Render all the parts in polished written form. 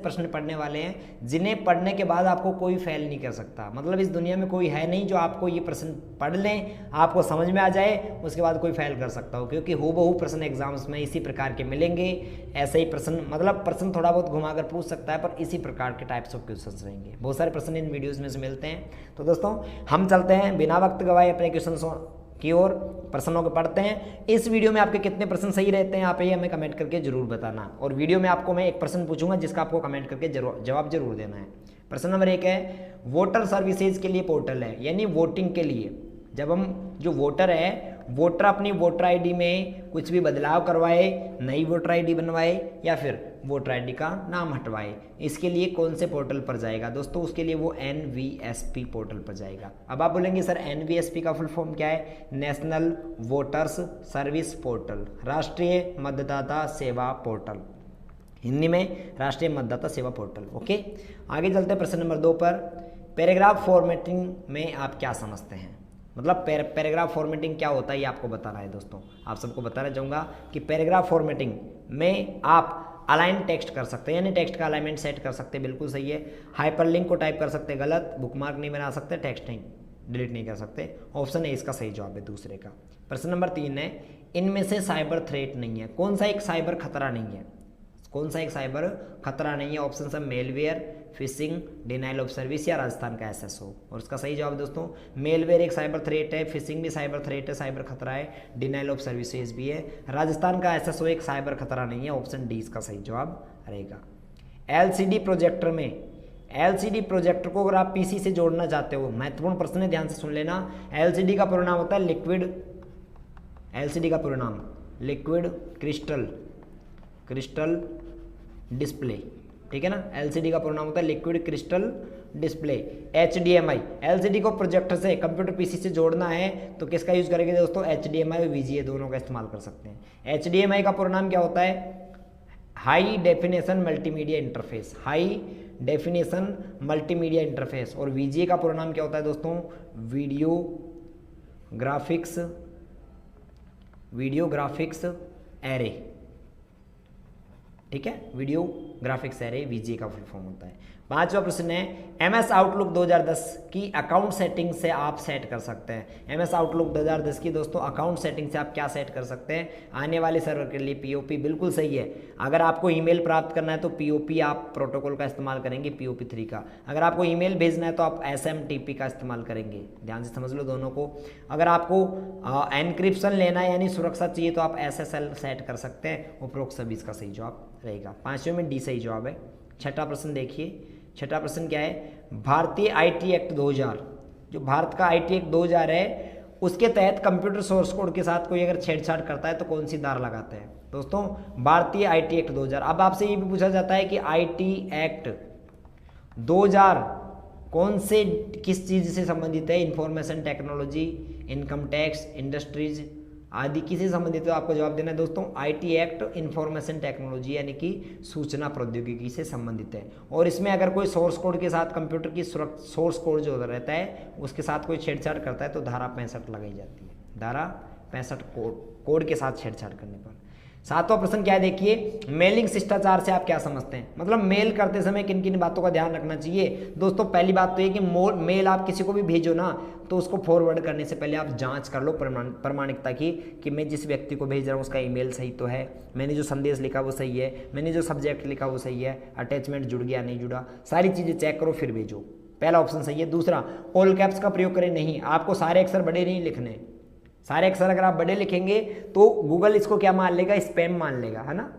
प्रश्न पढ़ने वाले हैं जिन्हें पढ़ने के बाद आपको कोई फेल नहीं कर सकता। मतलब इस दुनिया में कोई है नहीं जो आपको ये प्रश्न पढ़ लें, आपको समझ में आ जाए, उसके बाद कोई फेल कर सकता हो, क्योंकि हूबहू प्रश्न एग्जाम्स में इसी प्रकार के मिलेंगे। ऐसे ही प्रश्न, मतलब प्रश्न थोड़ा बहुत घुमाकर पूछ सकता है, पर इसी प्रकार के टाइप्स ऑफ क्वेश्चंस रहेंगे। बहुत सारे प्रश्न इन वीडियोज़ में से मिलते हैं। तो दोस्तों हम चलते हैं बिना वक्त गवाए अपने क्वेश्चन की ओर, प्रश्नों को पढ़ते हैं। इस वीडियो में आपके कितने प्रश्न सही रहते हैं आप ये हमें कमेंट करके जरूर बताना, और वीडियो में आपको मैं एक प्रश्न पूछूंगा जिसका आपको कमेंट करके जवाब जरूर देना है। प्रश्न नंबर 1 है, वोटर सर्विसेज के लिए पोर्टल है, यानी वोटिंग के लिए जब हम जो वोटर है, वोटर अपनी वोटर आईडी में कुछ भी बदलाव करवाए, नई वोटर आईडी बनवाए या फिर वोटर आईडी का नाम हटवाए, इसके लिए कौन से पोर्टल पर जाएगा दोस्तों? उसके लिए वो NVSP पोर्टल पर जाएगा। अब आप बोलेंगे सर NVSP का फुल फॉर्म क्या है? नेशनल वोटर्स सर्विस पोर्टल, राष्ट्रीय मतदाता सेवा पोर्टल, हिंदी में राष्ट्रीय मतदाता सेवा पोर्टल। ओके, आगे चलते हैं प्रश्न नंबर 2 पर। पैराग्राफ फॉर्मेटिंग में आप क्या समझते हैं? मतलब पैराग्राफ फॉर्मेटिंग क्या होता है ये आपको बताना है दोस्तों। आप सबको बताना चाहूँगा कि पैराग्राफ फॉर्मेटिंग में आप अलाइन टेक्स्ट कर सकते हैं, यानी टेक्स्ट का अलाइनमेंट सेट कर सकते हैं, बिल्कुल सही है। हाइपरलिंक को टाइप कर सकते हैं, गलत। बुकमार्क नहीं बना सकते, टेक्स्ट नहीं डिलीट नहीं कर सकते। ऑप्शन ए इसका सही जवाब है दूसरे का। प्रश्न नंबर 3 है, इनमें से साइबर थ्रेट नहीं है। कौन सा एक साइबर खतरा नहीं है? कौन सा एक साइबर खतरा नहीं है? ऑप्शन है malware, fishing, denial of service या राजस्थान का SSO। और उसका सही जवाब दोस्तों मेलवेयर एक साइबर थ्रेट है, फिशिंग भी साइबर थ्रेट है, साइबर खतरा है, डिनाइल ऑफ सर्विसेज भी है। राजस्थान का SSO एक साइबर खतरा नहीं है। ऑप्शन डी इसका सही जवाब रहेगा। LCD प्रोजेक्टर में, LCD प्रोजेक्टर को अगर आप PC से जोड़ना चाहते हो, महत्वपूर्ण प्रश्न है, ध्यान से सुन लेना। LCD का पूरा नाम होता है लिक्विड, LCD का पूरा नाम लिक्विड क्रिस्टल डिस्प्ले, ठीक है ना। LCD का पूरा नाम होता है liquid crystal display. HDMI, LCD को प्रोजेक्टर से कंप्यूटर PC से जोड़ना है तो किसका यूज करेंगे दोस्तों? HDMI और VGA दोनों का इस्तेमाल कर सकते हैं। HDMI का पूरा नाम क्या होता है? High definition multimedia interface, high definition multimedia interface. और VGA का पूरा नाम क्या होता है दोस्तों? वीडियो ग्राफिक्स एरे, ठीक है। वीडियो ग्राफिक्स एरे VGA का फुल फॉर्म होता है। 5वां प्रश्न है, MS आउटलुक 2010 की अकाउंट सेटिंग से आप सेट कर सकते हैं। MS आउटलुक 2010 की दोस्तों अकाउंट सेटिंग से आप क्या सेट कर सकते हैं? आने वाले सर्वर के लिए POP, बिल्कुल सही है। अगर आपको ईमेल प्राप्त करना है तो POP आप प्रोटोकॉल का इस्तेमाल करेंगे, POP3 का। अगर आपको ईमेल भेजना है तो आप SMTP का इस्तेमाल करेंगे। ध्यान से समझ लो दोनों को। अगर आपको एनक्रिप्शन लेना है यानी सुरक्षा चाहिए तो आप SSL सेट कर सकते हैं। उपरोक्त सभी इसका सही जवाब रहेगा। 5वें में डी सही जवाब है। 6वां प्रश्न देखिए। 6वां प्रश्न क्या है? भारतीय IT एक्ट 2000, जो भारत का IT एक्ट 2000 है, उसके तहत कंप्यूटर सोर्स कोड के साथ कोई अगर छेड़छाड़ करता है तो कौन सी धारा लगाते हैं दोस्तों? भारतीय IT एक्ट 2000। अब आपसे ये भी पूछा जाता है कि IT एक्ट 2000 कौन से किस चीज़ से संबंधित है? Information technology, income tax, industries आदि किसी संबंधित? तो आपको जवाब देना है दोस्तों IT एक्ट इंफॉर्मेशन टेक्नोलॉजी यानी कि सूचना प्रौद्योगिकी से संबंधित है। और इसमें अगर कोई सोर्स कोड के साथ कंप्यूटर की सोर्स कोड जो रहता है उसके साथ कोई छेड़छाड़ करता है तो धारा 65 लगाई जाती है। धारा 65 कोड के साथ छेड़छाड़ करने पर। 7वां प्रश्न क्या है देखिए, मेलिंग शिष्टाचार से आप क्या समझते हैं? मतलब मेल करते समय किन किन बातों का ध्यान रखना चाहिए दोस्तों? पहली बात तो ये कि मेल आप किसी को भी भेजो ना तो उसको फॉरवर्ड करने से पहले आप जांच कर लो प्रामाणिकता की कि मैं जिस व्यक्ति को भेज रहा हूँ उसका ईमेल सही तो है, मैंने जो संदेश लिखा वो सही है, मैंने जो सब्जेक्ट लिखा वो सही है, अटैचमेंट जुड़ गया नहीं जुड़ा, सारी चीज़ें चेक करो फिर भेजो। पहला ऑप्शन सही है। दूसरा, ऑल कैप्स का प्रयोग करें नहीं, आपको सारे अक्षर बड़े नहीं लिखने। सारे अक्षर अगर आप बड़े लिखेंगे तो गूगल इसको क्या मान लेगा? स्पैम मान लेगा, है ना।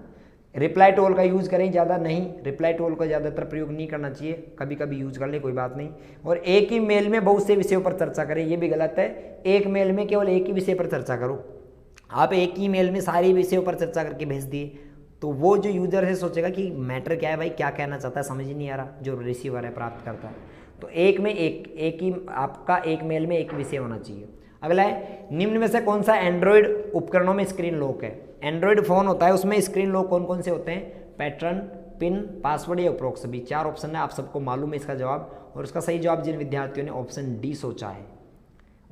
रिप्लाई टू ऑल का यूज़ करें, ज़्यादा नहीं। रिप्लाई टू ऑल का ज़्यादातर प्रयोग नहीं करना चाहिए, कभी कभी यूज़ कर ले कोई बात नहीं। और एक ही मेल में बहुत से विषयों पर चर्चा करें, ये भी गलत है। एक मेल में केवल एक ही विषय पर चर्चा करो। आप एक ही मेल में सारे विषयों पर चर्चा करके भेज दिए तो वो जो यूजर है सोचेगा कि मैटर क्या है भाई, क्या कहना चाहता है, समझ ही नहीं आ रहा जो रिसीवर है, प्राप्त करता है। तो एक में एक ही आपका एक मेल में एक विषय होना चाहिए। अगला है, निम्न में से कौन सा एंड्रॉयड उपकरणों में स्क्रीन लॉक है? एंड्रॉयड फोन होता है उसमें स्क्रीन लॉक कौन कौन से होते हैं? पैटर्न, पिन, पासवर्ड या उपरोक्त सभी। 4 ऑप्शन है, आप सबको मालूम है इसका जवाब। और इसका सही जवाब जिन विद्यार्थियों ने ऑप्शन डी सोचा है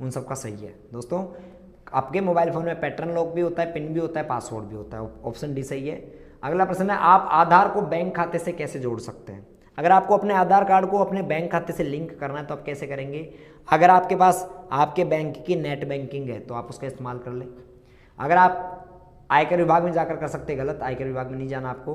उन सबका सही है दोस्तों। आपके मोबाइल फोन में पैटर्न लॉक भी होता है, पिन भी होता है, पासवर्ड भी होता है। ऑप्शन डी सही है। अगला प्रश्न है आप आधार को बैंक खाते से कैसे जोड़ सकते हैं। अगर आपको अपने आधार कार्ड को अपने बैंक खाते से लिंक करना है तो आप कैसे करेंगे। अगर आपके पास आपके बैंक की नेट बैंकिंग है तो आप उसका इस्तेमाल कर लें। अगर आप आयकर विभाग में जाकर कर सकते हैं, गलत, आयकर विभाग में नहीं जाना आपको।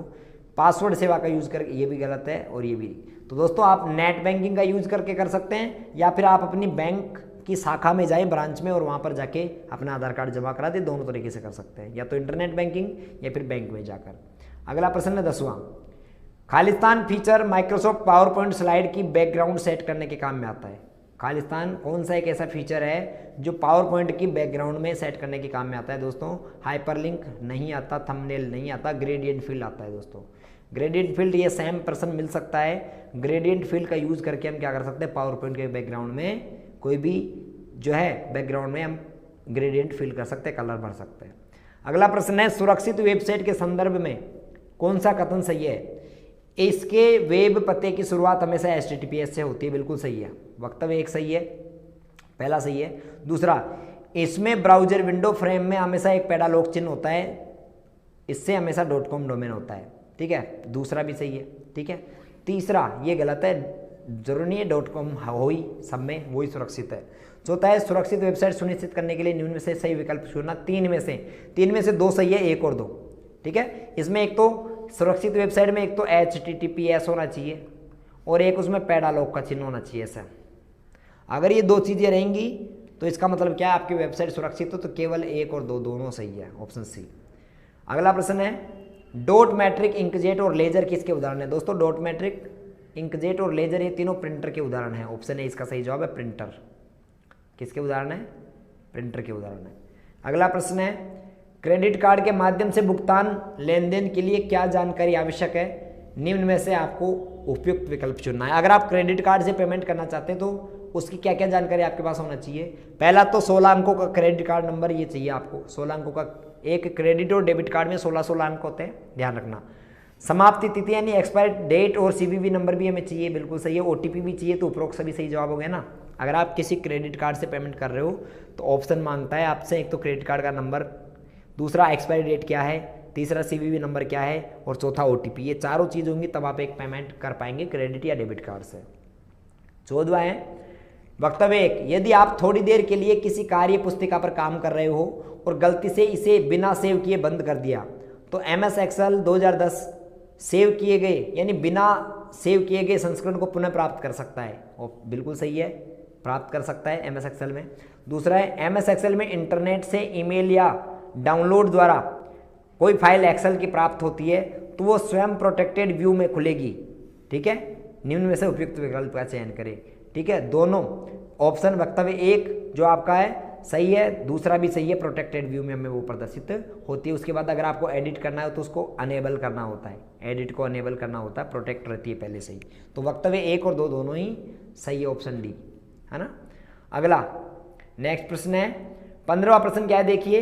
पासवर्ड सेवा का यूज़ करके, ये भी गलत है और ये भी। तो दोस्तों आप नेट बैंकिंग का यूज़ करके कर सकते हैं या फिर आप अपनी बैंक की शाखा में जाएं, ब्रांच में, और वहाँ पर जाके अपना आधार कार्ड जमा करा दें। दोनों तरीके से कर सकते हैं, या तो इंटरनेट बैंकिंग या फिर बैंक में जाकर। अगला प्रश्न है 10वां, खालिस्तान feature Microsoft PowerPoint slide की बैकग्राउंड सेट करने के काम में आता है। खालिस्तान कौन सा एक ऐसा फीचर है जो पावर पॉइंट की बैकग्राउंड में सेट करने के काम में आता है दोस्तों। हाइपरलिंक नहीं आता, थंबनेल नहीं आता, ग्रेडियंट फील्ड आता है दोस्तों। ग्रेडियंट फील्ड ये सेम पर्सन मिल सकता है। ग्रेडियंट फील्ड का यूज़ करके हम क्या कर सकते हैं, पावर पॉइंट के बैकग्राउंड में कोई भी जो है बैकग्राउंड में हम ग्रेडियंट फील कर सकते हैं, कलर भर सकते हैं। अगला प्रश्न है सुरक्षित वेबसाइट के संदर्भ में कौन सा कथन सही है। इसके वेब पते की शुरुआत हमेशा HTTPS से होती है, बिल्कुल सही है। वक्तव्य एक सही है, पहला सही है। दूसरा, इसमें ब्राउजर विंडो फ्रेम में हमेशा एक पैडालॉग चिन्ह होता है, इससे हमेशा .com डोमेन होता है, ठीक है, दूसरा भी सही है, ठीक है। तीसरा ये गलत है, जरूरी नहीं है .com हो ही सब में, वही सुरक्षित है। चौथा है सुरक्षित वेबसाइट सुनिश्चित करने के लिए निम्न में से सही विकल्प चुनना। तीन में से दो सही है, एक और दो, ठीक है। इसमें एक तो सुरक्षित वेबसाइट में एक तो HTTPS होना चाहिए और एक उसमें पैडालॉग का चिन्ह होना चाहिए ऐसा। अगर ये दो चीज़ें रहेंगी तो इसका मतलब क्या है, आपकी वेबसाइट सुरक्षित हो। तो केवल एक और दो, दोनों सही है, ऑप्शन सी। अगला प्रश्न है डॉट मैट्रिक, इंकजेट और लेजर किसके उदाहरण है। दोस्तों डॉट मैट्रिक, इंकजेट और लेजर ये तीनों प्रिंटर के उदाहरण है। ऑप्शन ए इसका सही जवाब है, प्रिंटर। किसके उदाहरण है, प्रिंटर के उदाहरण है। अगला प्रश्न है क्रेडिट कार्ड के माध्यम से भुगतान लेन देन के लिए क्या जानकारी आवश्यक है। निम्न में से आपको उपयुक्त विकल्प चुनना है। अगर आप क्रेडिट कार्ड से पेमेंट करना चाहते हैं तो उसकी क्या क्या जानकारी आपके पास होना चाहिए। पहला तो 16 अंकों का क्रेडिट कार्ड नंबर ये चाहिए आपको। 16 अंकों का, एक क्रेडिट और डेबिट कार्ड में 16 अंक होते हैं, ध्यान रखना। समाप्ति तिथि यानी एक्सपायरी डेट और CVV नंबर भी हमें चाहिए, बिल्कुल सही है। OTP भी चाहिए, तो उपरोक्त सभी सही जवाब हो गया ना। अगर आप किसी क्रेडिट कार्ड से पेमेंट कर रहे हो तो ऑप्शन मांगता है आपसे, एक तो क्रेडिट कार्ड का नंबर, दूसरा एक्सपायरी डेट क्या है, तीसरा CVV नंबर क्या है और चौथा OTP। ये चारों चीज़ होंगी तब आप एक पेमेंट कर पाएंगे क्रेडिट या डेबिट कार्ड से। 14वां है वक्तव्य एक, यदि आप थोड़ी देर के लिए किसी कार्य पुस्तिका पर काम कर रहे हो और गलती से इसे बिना सेव किए बंद कर दिया तो MS Excel 2010 सेव किए गए यानी बिना सेव किए गए संस्करण को पुनः प्राप्त कर सकता है। और बिल्कुल सही है, प्राप्त कर सकता है MS Excel में। दूसरा है MS Excel में इंटरनेट से ईमेल या डाउनलोड द्वारा कोई फाइल एक्सेल की प्राप्त होती है तो वो स्वयं प्रोटेक्टेड व्यू में खुलेगी, ठीक है। निम्न में से उपयुक्त विकल्प का चयन करें, ठीक है। दोनों ऑप्शन वक्तव्य एक जो आपका है सही है, दूसरा भी सही है, प्रोटेक्टेड व्यू में हमें वो प्रदर्शित होती है। उसके बाद अगर आपको एडिट करना है तो उसको अनेबल करना होता है, एडिट को अनेबल करना होता है, प्रोटेक्ट रहती है पहले से ही। तो वक्तव्य एक और दो दोनों ही सही है, ऑप्शन डी है ना। अगला नेक्स्ट प्रश्न है 15वां प्रश्न क्या है देखिए,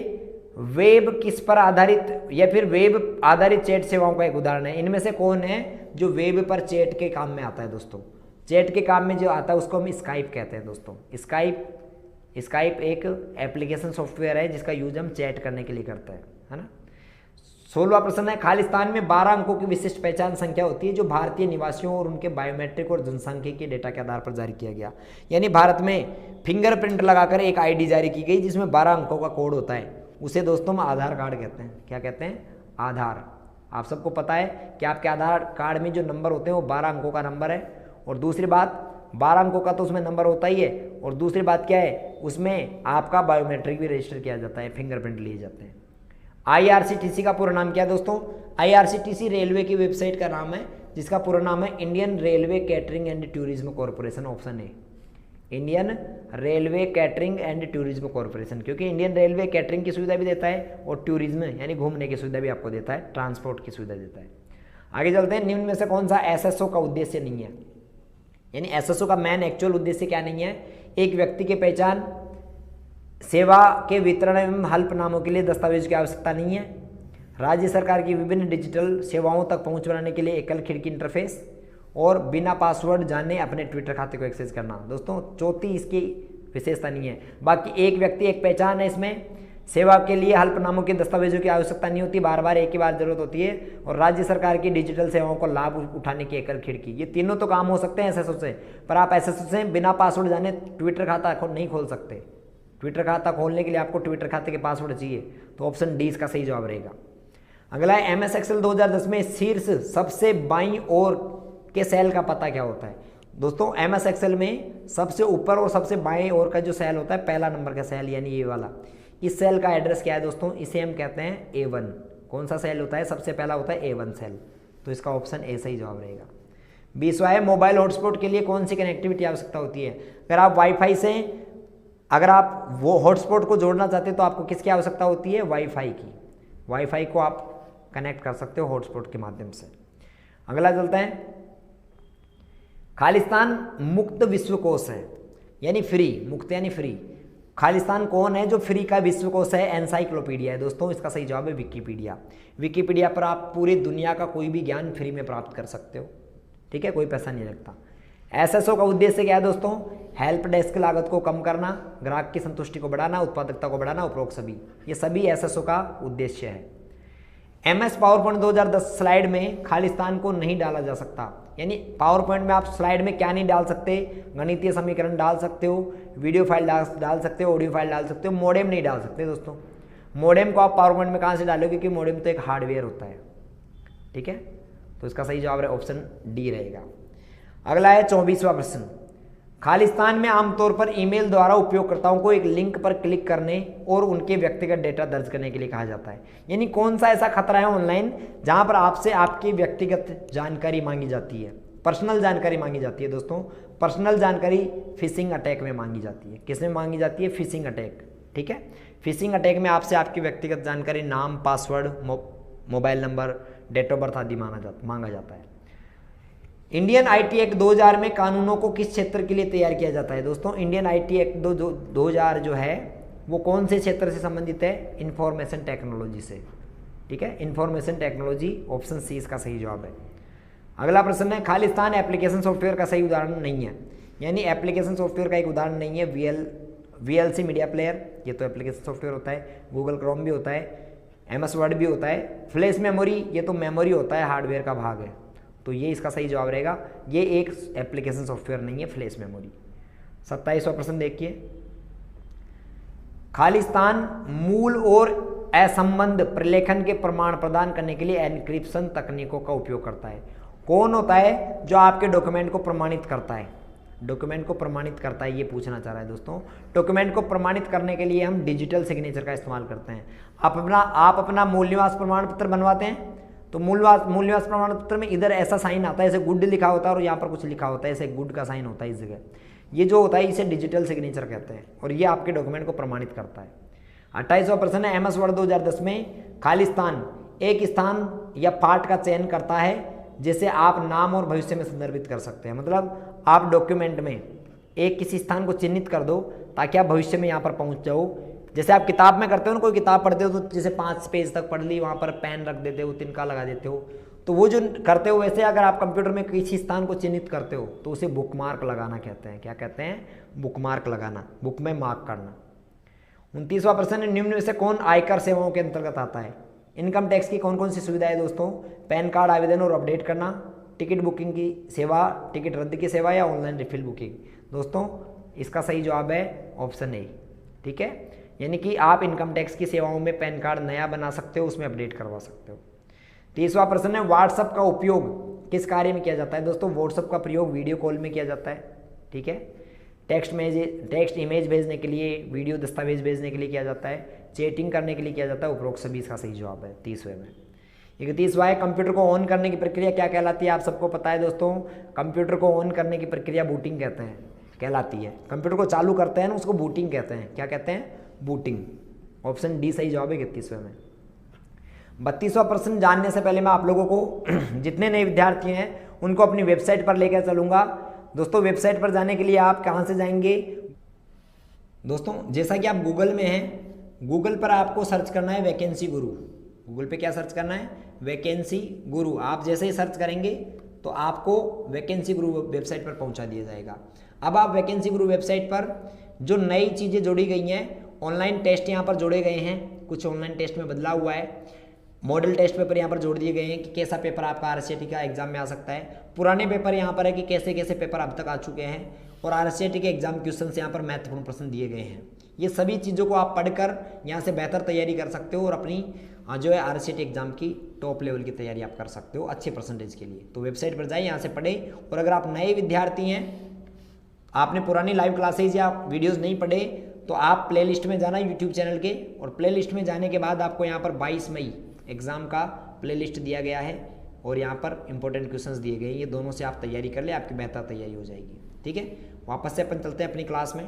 वेब किस पर आधारित या फिर वेब आधारित चैट सेवाओं का एक उदाहरण है। इनमें से कौन है जो वेब पर चैट के काम में आता है दोस्तों। चैट के काम में जो आता है उसको हम स्काइप कहते हैं दोस्तों। स्काइप एक एप्लीकेशन सॉफ्टवेयर है जिसका यूज हम चैट करने के लिए करते हैं, है ना। 16वां प्रश्न है खालिस्तान में 12 अंकों की विशिष्ट पहचान संख्या होती है जो भारतीय निवासियों और उनके बायोमेट्रिक और जनसांख्यिकीय डेटा के आधार पर जारी किया गया। यानी भारत में फिंगरप्रिंट लगाकर एक ID जारी की गई जिसमें 12 अंकों का कोड होता है, उसे दोस्तों हम आधार कार्ड कहते हैं। क्या कहते हैं, आधार। आप सबको पता है कि आपके आधार कार्ड में जो नंबर होते हैं वो 12 अंकों का नंबर है। और दूसरी बात 12 अंकों का तो उसमें नंबर होता ही है, और दूसरी बात क्या है, उसमें आपका बायोमेट्रिक भी रजिस्टर किया जाता है, फिंगरप्रिंट लिए जाते हैं। IRCTC का पूरा नाम क्या है दोस्तों। IRCTC रेलवे की वेबसाइट का नाम है जिसका पूरा नाम है Indian railway catering and tourism corporation. Option A Indian railway catering and tourism corporation, क्योंकि इंडियन रेलवे कैटरिंग की सुविधा भी देता है और टूरिज्म यानी घूमने की सुविधा भी आपको देता है, ट्रांसपोर्ट की सुविधा देता है। आगे चलते हैं, निम्न में से कौन सा SSO का उद्देश्य नहीं है। यानी SSO का मेन एक्चुअल उद्देश्य क्या नहीं है, एक व्यक्ति की पहचान, सेवा के वितरण एवं हल्फनामों के लिए दस्तावेज की आवश्यकता नहीं है, राज्य सरकार की विभिन्न डिजिटल सेवाओं तक पहुंच बनाने के लिए एकल खिड़की इंटरफेस, और बिना पासवर्ड जाने अपने ट्विटर खाते को एक्सेस करना। दोस्तों चौथी इसकी विशेषता नहीं है। बाकी एक व्यक्ति एक पहचान है इसमें, सेवा के लिए हल्फनामों के दस्तावेजों की आवश्यकता नहीं होती, बार बार एक ही बार जरूरत होती है। और राज्य सरकार की डिजिटल सेवाओं को लाभ उठाने की एकल खिड़की, ये तीनों तो काम हो सकते हैं एसएसओ से, पर आप एसएसओ से बिना पासवर्ड जाने ट्विटर खाता नहीं खोल सकते। ट्विटर खाता खोलने के लिए आपको ट्विटर खाते के पासवर्ड चाहिए, तो ऑप्शन डी इसका सही जवाब रहेगा। अगला है एमएस एक्सेल 2010 में शीर्ष सबसे बाईं ओर के सेल का पता क्या होता है। दोस्तों एमएस एक्सेल में सबसे ऊपर और सबसे बाएं ओर का जो सेल होता है, पहला नंबर का सेल यानी ये वाला, इस सेल का एड्रेस क्या है दोस्तों, इसे हम कहते हैं A1। कौन सा सेल होता है, सबसे पहला होता है A1 सेल, तो इसका ऑप्शन ए सही जवाब रहेगा। 20वां है मोबाइल हॉटस्पॉट के लिए कौन सी कनेक्टिविटी आवश्यकता होती है। अगर आप वाईफाई से अगर आप वो हॉटस्पॉट को जोड़ना चाहते हैं तो आपको किसकी आवश्यकता होती है, वाईफाई की। वाईफाई को आप कनेक्ट कर सकते हो हॉटस्पॉट के माध्यम से। अगला चलता है, खालिस्तान मुक्त विश्वकोश है यानी फ्री, मुक्त यानी फ्री। खालिस्तान कौन है जो फ्री का विश्वकोश है, एनसाइक्लोपीडिया है दोस्तों, इसका सही जवाब है विकिपीडिया। विकिपीडिया पर आप पूरी दुनिया का कोई भी ज्ञान फ्री में प्राप्त कर सकते हो, ठीक है, कोई पैसा नहीं लगता। एसएसओ का उद्देश्य क्या है दोस्तों, हेल्प डेस्क लागत को कम करना, ग्राहक की संतुष्टि को बढ़ाना, उत्पादकता को बढ़ाना, उपरोक्त सभी, ये सभी एसएसओ का उद्देश्य है। एमएस पावर पॉइंट 2010 स्लाइड में खालिस्तान को नहीं डाला जा सकता, यानी पावर पॉइंट में आप स्लाइड में क्या नहीं डाल सकते, गणितीय समीकरण डाल सकते हो, वीडियो फाइल डाल सकते हो, ऑडियो फाइल डाल सकते हो, मॉडेम नहीं डाल सकते दोस्तों। मॉडेम को आप पावर पॉइंट में कहाँ से डालोगे, क्योंकि मॉडेम तो एक हार्डवेयर होता है, ठीक है, तो इसका सही जवाब है ऑप्शन डी रहेगा। अगला है 24वां प्रश्न, खालिस्तान में आमतौर पर ईमेल द्वारा उपयोगकर्ताओं को एक लिंक पर क्लिक करने और उनके व्यक्तिगत डेटा दर्ज करने के लिए कहा जाता है। यानी कौन सा ऐसा खतरा है ऑनलाइन जहां पर आपसे आपकी व्यक्तिगत जानकारी मांगी जाती है, पर्सनल जानकारी मांगी जाती है दोस्तों। पर्सनल जानकारी फिशिंग अटैक में मांगी जाती है। किसमें मांगी जाती है, फिशिंग अटैक, ठीक है। फिशिंग अटैक में आपसे आपकी व्यक्तिगत जानकारी, नाम, password, mobile number, date of birth आदि मांगा जाता है। इंडियन आईटी एक्ट 2000 में कानूनों को किस क्षेत्र के लिए तैयार किया जाता है दोस्तों। इंडियन आईटी एक्ट 2000 जो है वो कौन से क्षेत्र से संबंधित है, इंफॉर्मेशन टेक्नोलॉजी से, ठीक है, इंफॉर्मेशन टेक्नोलॉजी, ऑप्शन सी इसका सही जवाब है। अगला प्रश्न है, खालिस्तान एप्लीकेशन सॉफ्टवेयर का सही उदाहरण नहीं है, यानी एप्लीकेशन सॉफ्टवेयर का एक उदाहरण नहीं है। VLC मीडिया प्लेयर, ये तो एप्लीकेशन सॉफ्टवेयर होता है। गूगल क्रोम भी होता है, MS वर्ड भी होता है। फ्लैश मेमोरी, ये तो मेमोरी होता है, हार्डवेयर का भाग है, तो ये इसका सही जवाब रहेगा। ये एक एप्लीकेशन सॉफ्टवेयर नहीं है, फ्लैश मेमोरी। 27वां प्रश्न देखिए, खालिस्तान मूल और असंबद्ध प्रलेखन के प्रमाण प्रदान करने के लिए एन्क्रिप्शन तकनीकों का उपयोग करता है। कौन होता है जो आपके डॉक्यूमेंट को प्रमाणित करता है, डॉक्यूमेंट को प्रमाणित करता है, ये पूछना चाह रहा है दोस्तों। डॉक्यूमेंट को प्रमाणित करने के लिए हम डिजिटल सिग्नेचर का इस्तेमाल करते हैं। आप अपना मूल निवास प्रमाण पत्र बनवाते हैं, तो मूल निवास प्रमाण पत्र में इधर ऐसा साइन आता है, ऐसे गुड लिखा होता है और यहाँ पर कुछ लिखा होता है, ऐसे गुड का साइन होता है इस जगह। ये जो होता है इसे डिजिटल सिग्नेचर कहते हैं और ये आपके डॉक्यूमेंट को प्रमाणित करता है। 28वां प्रश्न है, MS वर्ड 2010 में खालिस्तान एक स्थान या पार्ट का चयन करता है जिसे आप नाम और भविष्य में संदर्भित कर सकते हैं। मतलब आप डॉक्यूमेंट में एक किसी स्थान को चिन्हित कर दो ताकि आप भविष्य में यहाँ पर पहुँच जाओ। जैसे आप किताब में करते हो ना, कोई किताब पढ़ते हो तो जैसे 5 पेज तक पढ़ ली, वहाँ पर पेन रख देते हो, तिनका लगा देते हो, तो वो जो करते हो वैसे अगर आप कंप्यूटर में किसी स्थान को चिन्हित करते हो तो उसे बुकमार्क लगाना कहते हैं। क्या कहते हैं, बुकमार्क लगाना, बुक में मार्क करना। 29वां प्रश्न है, निम्न में से कौन आयकर सेवाओं के अंतर्गत आता है। इनकम टैक्स की कौन कौन सी सुविधा है दोस्तों, पैन कार्ड आवेदन और अपडेट करना, टिकट बुकिंग की सेवा, टिकट रद्द की सेवा या ऑनलाइन रिफिल बुकिंग। दोस्तों इसका सही जवाब है ऑप्शन ए, ठीक है, यानी कि आप इनकम टैक्स की सेवाओं में पैन कार्ड नया बना सकते हो, उसमें अपडेट करवा सकते हो। 30वां प्रश्न है, व्हाट्सएप का उपयोग किस कार्य में किया जाता है दोस्तों। व्हाट्सएप का प्रयोग वीडियो कॉल में किया जाता है, ठीक है, टेक्स्ट इमेज भेजने के लिए, वीडियो दस्तावेज भेजने के लिए किया जाता है, चैटिंग करने के लिए किया जाता है, उपरोक्त सभी इसका सही जवाब है 30वें में। 31वां है, कंप्यूटर को ऑन करने की प्रक्रिया क्या कहलाती है। आप सबको पता है दोस्तों, कंप्यूटर को ऑन करने की प्रक्रिया बूटिंग कहलाती है। कंप्यूटर को चालू करते हैं ना, उसको बूटिंग कहते हैं। क्या कहते हैं, बूटिंग। ऑप्शन डी सही जवाब है 31वें में। 32वां प्रश्न जानने से पहले मैं आप लोगों को जितने नए विद्यार्थी हैं उनको अपनी वेबसाइट पर लेकर चलूंगा। दोस्तों वेबसाइट पर जाने के लिए आप कहां से जाएंगे दोस्तों, जैसा कि आप गूगल में हैं, गूगल पर आपको सर्च करना है वैकेंसी गुरु। गूगल पे क्या सर्च करना है, वैकेंसी गुरु। आप जैसे ही सर्च करेंगे तो आपको वैकेंसी गुरु वेबसाइट पर पहुंचा दिया जाएगा। अब आप वैकेंसी गुरु वेबसाइट पर जो नई चीज़ें जोड़ी गई हैं ऑनलाइन टेस्ट यहाँ पर जोड़े गए हैं, कुछ ऑनलाइन टेस्ट में बदला हुआ है। मॉडल टेस्ट पेपर यहाँ पर जोड़ दिए गए हैं कि कैसा पेपर आपका आरसीईटी का एग्जाम में आ सकता है। पुराने पेपर यहाँ पर है कि कैसे कैसे पेपर अब तक आ चुके हैं, और आरसीईटी के एग्जाम क्वेश्चन यहाँ पर महत्वपूर्ण प्रश्न दिए गए हैं। ये सभी चीज़ों को आप पढ़कर यहाँ से बेहतर तैयारी कर सकते हो और अपनी जो है आरसीईटी एग्जाम की टॉप लेवल की तैयारी आप कर सकते हो अच्छे परसेंटेज के लिए। तो वेबसाइट पर जाइए, यहाँ से पढ़े। और अगर आप नए विद्यार्थी हैं, आपने पुरानी लाइव क्लासेज या वीडियोज़ नहीं पढ़े, तो आप प्लेलिस्ट में जाना यूट्यूब चैनल के, और प्लेलिस्ट में जाने के बाद आपको यहाँ पर 22 मई एग्ज़ाम का प्लेलिस्ट दिया गया है और यहाँ पर इंपॉर्टेंट क्वेश्चंस दिए गए हैं। ये दोनों से आप तैयारी कर ले, आपकी बेहतर तैयारी हो जाएगी। ठीक है, वापस से अपन चलते हैं अपनी क्लास में।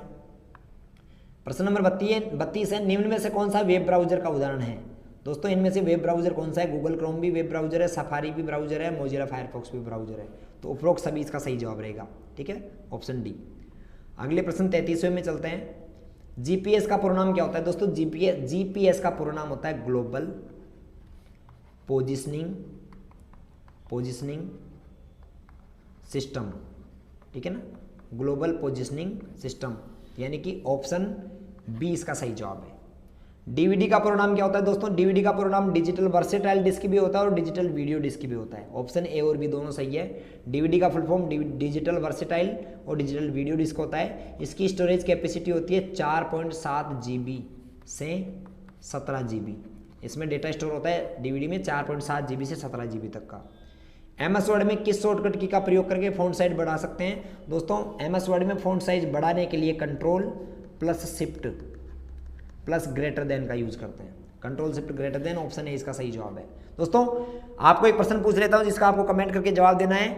प्रश्न नंबर 32 है, निम्न में से कौन सा वेब ब्राउजर का उदाहरण है? दोस्तों इनमें से वेब ब्राउजर कौन सा है? गूगल क्रोम भी वेब ब्राउजर है, सफारी भी ब्राउजर है, मोजिला फायरफॉक्स भी ब्राउजर है। तो उपरोक्त सभी इसका सही जवाब रहेगा। ठीक है, ऑप्शन डी। अगले प्रश्न 33वें में चलते हैं। जीपीएस का पूरा नाम क्या होता है? दोस्तों जीपीएस का पूरा नाम होता है ग्लोबल पोजिशनिंग सिस्टम। ठीक है ना, ग्लोबल पोजिशनिंग सिस्टम, यानी कि ऑप्शन बी इसका सही जवाब है। डीवीडी का पूरा नाम क्या होता है? दोस्तों डीवीडी का पूरा नाम डिजिटल वर्सेटाइल डिस्क भी होता है और डिजिटल वीडियो डिस्क भी होता है। ऑप्शन ए और बी दोनों सही है। डीवीडी का फुल फॉर्म डिजिटल वर्सेटाइल और डिजिटल वीडियो डिस्क होता है। इसकी स्टोरेज कैपेसिटी होती है 4.7 GB से 17 GB। इसमें डेटा स्टोर होता है डीवीडी में 4.7 GB से 17 GB तक का। MS वर्ड में किस शॉर्टकट की का प्रयोग करके फ़ॉन्ट साइज बढ़ा सकते हैं? दोस्तों MS वर्ड में फ़ॉन्ट साइज बढ़ाने के लिए control plus shift plus greater than का यूज करते हैं। Control shift greater than, option A इसका सही जवाब है। दोस्तों आपको एक प्रश्न पूछ लेता हूं जिसका आपको कमेंट करके जवाब देना है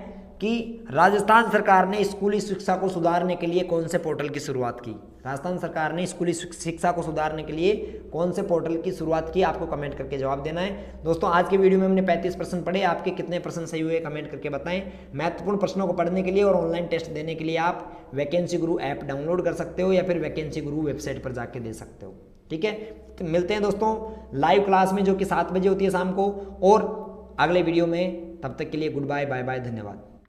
कि राजस्थान सरकार ने स्कूली शिक्षा को सुधारने के लिए कौन से पोर्टल की शुरुआत की? राजस्थान सरकार ने स्कूली शिक्षा को सुधारने के लिए कौन से पोर्टल की शुरुआत की? आपको कमेंट करके जवाब देना है। दोस्तों आज के वीडियो में हमने 35 प्रश्न पढ़े, आपके कितने प्रश्न सही हुए कमेंट करके बताएं। महत्वपूर्ण प्रश्नों को पढ़ने के लिए और ऑनलाइन टेस्ट देने के लिए आप वैकेंसी गुरु ऐप डाउनलोड कर सकते हो या फिर वैकेंसी गुरु वेबसाइट पर जाके दे सकते हो। ठीक है, तो मिलते हैं दोस्तों लाइव क्लास में जो कि 7 बजे होती है शाम को, और अगले वीडियो में। तब तक के लिए गुड बाय, बाय बाय, धन्यवाद।